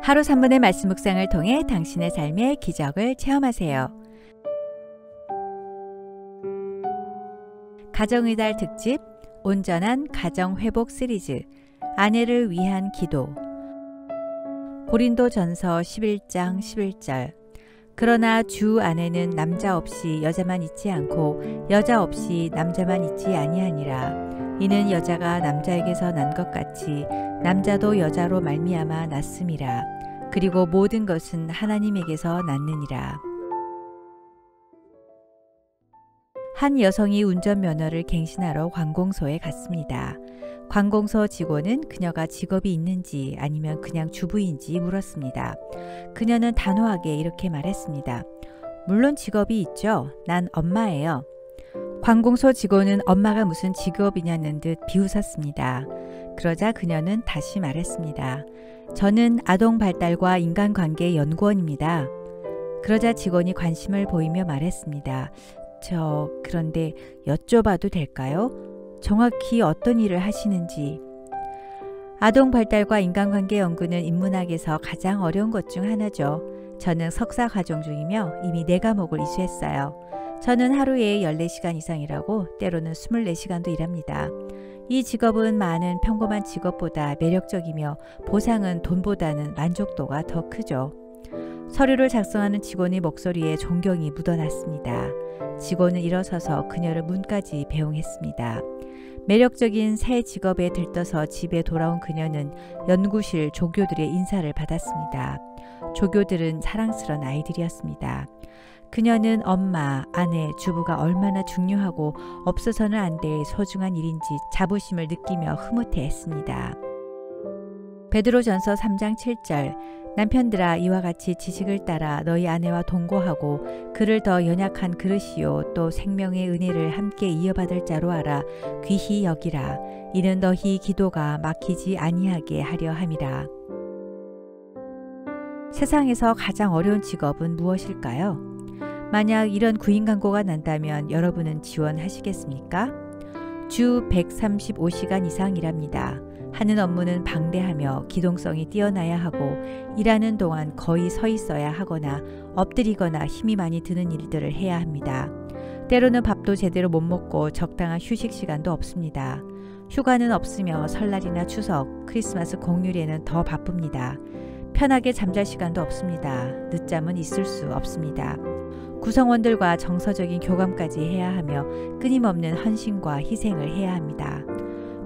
하루 3분의 말씀 묵상을 통해 당신의 삶의 기적을 체험하세요. 가정의 달 특집 온전한 가정 회복 시리즈 아내를 위한 기도. 고린도전서 11장 11절. 그러나 주 안에는 남자 없이 여자만 있지 않고 여자 없이 남자만 있지 아니하니라. 이는 여자가 남자에게서 난 것 같이 남자도 여자로 말미암아 났음이라. 그리고 모든 것은 하나님에게서 났느니라. 한 여성이 운전면허를 갱신하러 관공서에 갔습니다. 관공서 직원은 그녀가 직업이 있는지 아니면 그냥 주부인지 물었습니다. 그녀는 단호하게 이렇게 말했습니다. 물론 직업이 있죠. 난 엄마예요. 관공서 직원은 엄마가 무슨 직업이냐는 듯 비웃었습니다. 그러자 그녀는 다시 말했습니다. 저는 아동 발달과 인간관계 연구원입니다. 그러자 직원이 관심을 보이며 말했습니다. 그런데 여쭤봐도 될까요? 정확히 어떤 일을 하시는지. 아동 발달과 인간관계 연구는 인문학에서 가장 어려운 것 중 하나죠. 저는 석사 과정 중이며 이미 4과목을 이수했어요. 저는 하루에 14시간 이상 일하고 때로는 24시간도 일합니다. 이 직업은 많은 평범한 직업보다 매력적이며 보상은 돈보다는 만족도가 더 크죠. 서류를 작성하는 직원의 목소리에 존경이 묻어났습니다. 직원은 일어서서 그녀를 문까지 배웅했습니다. 매력적인 새 직업에 들떠서 집에 돌아온 그녀는 연구실 조교들의 인사를 받았습니다. 조교들은 사랑스러운 아이들이었습니다. 그녀는 엄마, 아내, 주부가 얼마나 중요하고 없어서는 안 될 소중한 일인지 자부심을 느끼며 흐뭇해했습니다. 베드로전서 3장 7절. 남편들아 이와 같이 지식을 따라 너희 아내와 동거하고 그를 더 연약한 그릇이요 또 생명의 은혜를 함께 이어받을 자로 알아 귀히 여기라. 이는 너희 기도가 막히지 아니하게 하려 함이라. 세상에서 가장 어려운 직업은 무엇일까요? 만약 이런 구인 광고가 난다면 여러분은 지원하시겠습니까? 주 135시간 이상 일합니다. 하는 업무는 방대하며 기동성이 뛰어나야 하고 일하는 동안 거의 서 있어야 하거나 엎드리거나 힘이 많이 드는 일들을 해야 합니다. 때로는 밥도 제대로 못 먹고 적당한 휴식 시간도 없습니다. 휴가는 없으며 설날이나 추석, 크리스마스 공휴일에는 더 바쁩니다. 편하게 잠잘 시간도 없습니다. 늦잠은 있을 수 없습니다. 구성원들과 정서적인 교감까지 해야 하며 끊임없는 헌신과 희생을 해야 합니다.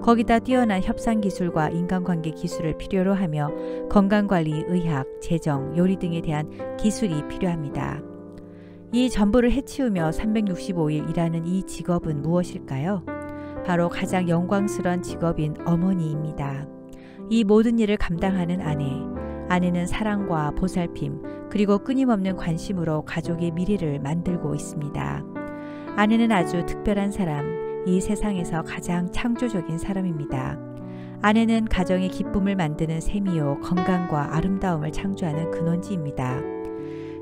거기다 뛰어난 협상 기술과 인간관계 기술을 필요로 하며 건강관리, 의학, 재정, 요리 등에 대한 기술이 필요합니다. 이 전부를 해치우며 365일 일하는 이 직업은 무엇일까요? 바로 가장 영광스러운 직업인 어머니입니다. 이 모든 일을 감당하는 아내는 사랑과 보살핌 그리고 끊임없는 관심으로 가족의 미래를 만들고 있습니다. 아내는 아주 특별한 사람, 이 세상에서 가장 창조적인 사람입니다. 아내는 가정의 기쁨을 만드는 셈이요 건강과 아름다움을 창조하는 근원지입니다.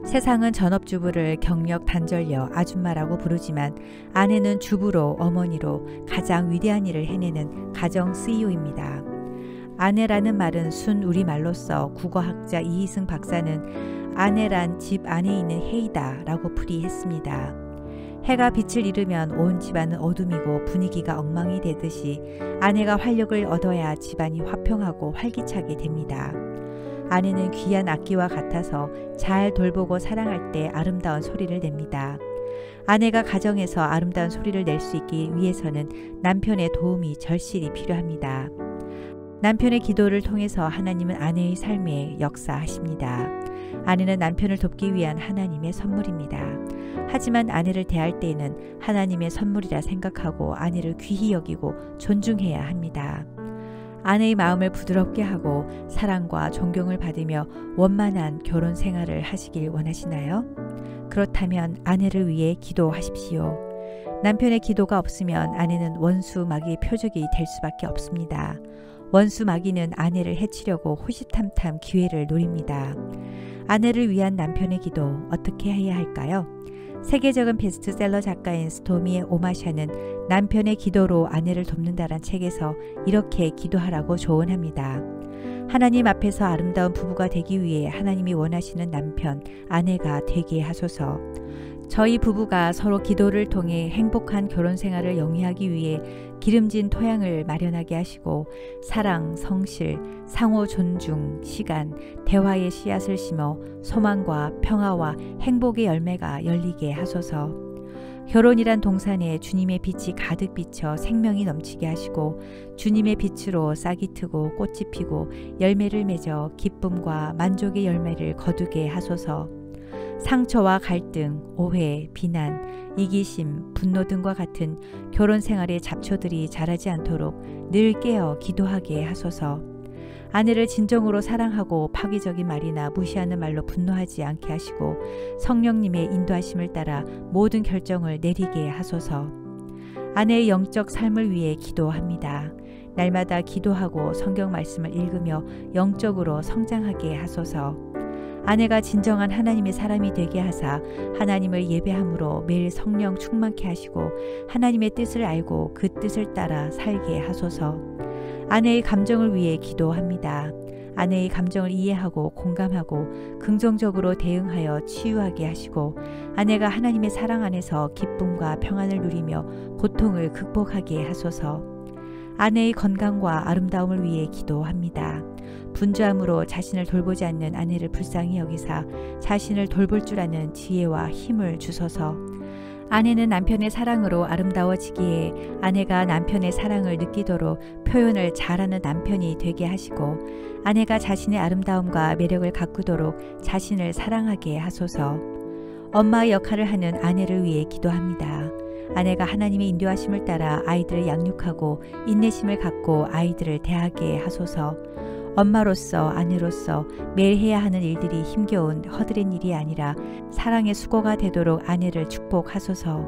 세상은 전업주부를 경력 단절녀 아줌마라고 부르지만 아내는 주부로 어머니로 가장 위대한 일을 해내는 가정 CEO입니다. 아내라는 말은 순 우리말로써 국어학자 이희승 박사는 아내란 집 안에 있는 해이다 라고 풀이했습니다. 해가 빛을 잃으면 온 집안은 어둠이고 분위기가 엉망이 되듯이 아내가 활력을 얻어야 집안이 화평하고 활기차게 됩니다. 아내는 귀한 악기와 같아서 잘 돌보고 사랑할 때 아름다운 소리를 냅니다. 아내가 가정에서 아름다운 소리를 낼 수 있기 위해서는 남편의 도움이 절실히 필요합니다. 남편의 기도를 통해서 하나님은 아내의 삶에 역사하십니다. 아내는 남편을 돕기 위한 하나님의 선물입니다. 하지만 아내를 대할 때에는 하나님의 선물이라 생각하고 아내를 귀히 여기고 존중해야 합니다. 아내의 마음을 부드럽게 하고 사랑과 존경을 받으며 원만한 결혼 생활을 하시길 원하시나요? 그렇다면 아내를 위해 기도하십시오. 남편의 기도가 없으면 아내는 원수 마귀의 표적이 될 수밖에 없습니다. 원수 마귀는 아내를 해치려고 호시탐탐 기회를 노립니다. 아내를 위한 남편의 기도 어떻게 해야 할까요? 세계적인 베스트셀러 작가인 스토미의 오마샤는 남편의 기도로 아내를 돕는다란 책에서 이렇게 기도하라고 조언합니다. 하나님 앞에서 아름다운 부부가 되기 위해 하나님이 원하시는 남편, 아내가 되게 하소서. 저희 부부가 서로 기도를 통해 행복한 결혼 생활을 영위하기 위해 기름진 토양을 마련하게 하시고 사랑, 성실, 상호 존중, 시간, 대화의 씨앗을 심어 소망과 평화와 행복의 열매가 열리게 하소서. 결혼이란 동산에 주님의 빛이 가득 비쳐 생명이 넘치게 하시고 주님의 빛으로 싹이 트고 꽃이 피고 열매를 맺어 기쁨과 만족의 열매를 거두게 하소서. 상처와 갈등, 오해, 비난, 이기심, 분노 등과 같은 결혼 생활의 잡초들이 자라지 않도록 늘 깨어 기도하게 하소서. 아내를 진정으로 사랑하고 파괴적인 말이나 무시하는 말로 분노하지 않게 하시고 성령님의 인도하심을 따라 모든 결정을 내리게 하소서. 아내의 영적 삶을 위해 기도합니다. 날마다 기도하고 성경 말씀을 읽으며 영적으로 성장하게 하소서. 아내가 진정한 하나님의 사람이 되게 하사 하나님을 예배함으로 매일 성령 충만케 하시고 하나님의 뜻을 알고 그 뜻을 따라 살게 하소서. 아내의 감정을 위해 기도합니다. 아내의 감정을 이해하고 공감하고 긍정적으로 대응하여 치유하게 하시고 아내가 하나님의 사랑 안에서 기쁨과 평안을 누리며 고통을 극복하게 하소서. 아내의 건강과 아름다움을 위해 기도합니다. 분주함으로 자신을 돌보지 않는 아내를 불쌍히 여기사 자신을 돌볼 줄 아는 지혜와 힘을 주소서. 아내는 남편의 사랑으로 아름다워지기에 아내가 남편의 사랑을 느끼도록 표현을 잘하는 남편이 되게 하시고 아내가 자신의 아름다움과 매력을 가꾸도록 자신을 사랑하게 하소서. 엄마의 역할을 하는 아내를 위해 기도합니다. 아내가 하나님의 인도하심을 따라 아이들을 양육하고 인내심을 갖고 아이들을 대하게 하소서. 엄마로서 아내로서 매일 해야 하는 일들이 힘겨운 허드렛 일이 아니라 사랑의 수고가 되도록 아내를 축복하소서.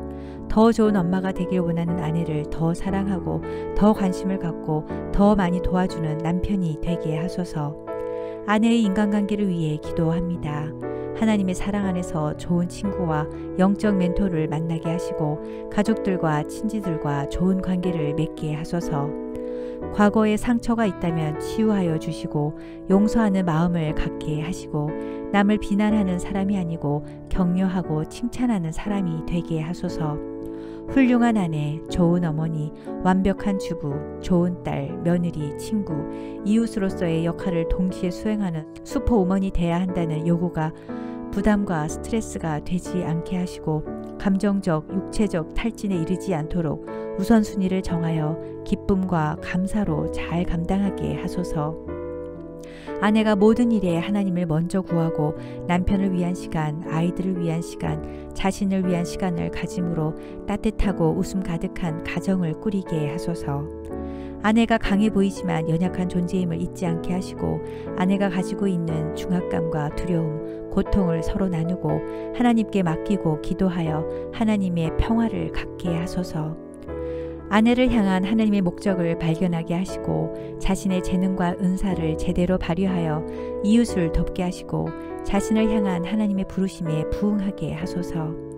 더 좋은 엄마가 되길 원하는 아내를 더 사랑하고 더 관심을 갖고 더 많이 도와주는 남편이 되게 하소서. 아내의 인간관계를 위해 기도합니다. 하나님의 사랑 안에서 좋은 친구와 영적 멘토를 만나게 하시고 가족들과 친지들과 좋은 관계를 맺게 하소서. 과거에 상처가 있다면 치유하여 주시고 용서하는 마음을 갖게 하시고 남을 비난하는 사람이 아니고 격려하고 칭찬하는 사람이 되게 하소서. 훌륭한 아내, 좋은 어머니, 완벽한 주부, 좋은 딸, 며느리, 친구, 이웃으로서의 역할을 동시에 수행하는 슈퍼우먼이 돼야 한다는 요구가 부담과 스트레스가 되지 않게 하시고 감정적, 육체적 탈진에 이르지 않도록 우선순위를 정하여 기쁨과 감사로 잘 감당하게 하소서. 아내가 모든 일에 하나님을 먼저 구하고 남편을 위한 시간, 아이들을 위한 시간, 자신을 위한 시간을 가짐으로 따뜻하고 웃음 가득한 가정을 꾸리게 하소서. 아내가 강해 보이지만 연약한 존재임을 잊지 않게 하시고 아내가 가지고 있는 중압감과 두려움, 고통을 서로 나누고 하나님께 맡기고 기도하여 하나님의 평화를 갖게 하소서. 아내를 향한 하나님의 목적을 발견하게 하시고 자신의 재능과 은사를 제대로 발휘하여 이웃을 돕게 하시고 자신을 향한 하나님의 부르심에 부응하게 하소서.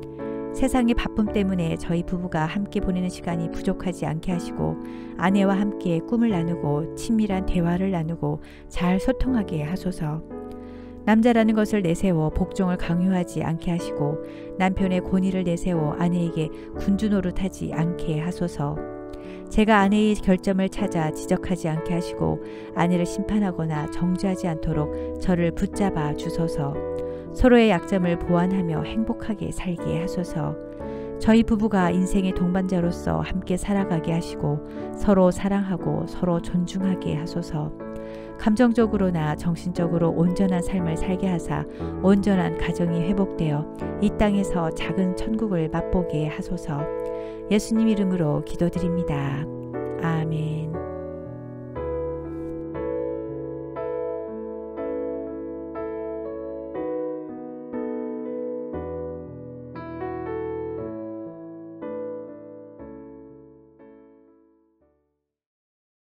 세상의 바쁨 때문에 저희 부부가 함께 보내는 시간이 부족하지 않게 하시고 아내와 함께 꿈을 나누고 친밀한 대화를 나누고 잘 소통하게 하소서. 남자라는 것을 내세워 복종을 강요하지 않게 하시고 남편의 권위를 내세워 아내에게 군주 노릇하지 않게 하소서. 제가 아내의 결점을 찾아 지적하지 않게 하시고 아내를 심판하거나 정죄하지 않도록 저를 붙잡아 주소서. 서로의 약점을 보완하며 행복하게 살게 하소서. 저희 부부가 인생의 동반자로서 함께 살아가게 하시고 서로 사랑하고 서로 존중하게 하소서. 감정적으로나 정신적으로 온전한 삶을 살게 하사 온전한 가정이 회복되어 이 땅에서 작은 천국을 맛보게 하소서. 예수님 이름으로 기도드립니다. 아멘.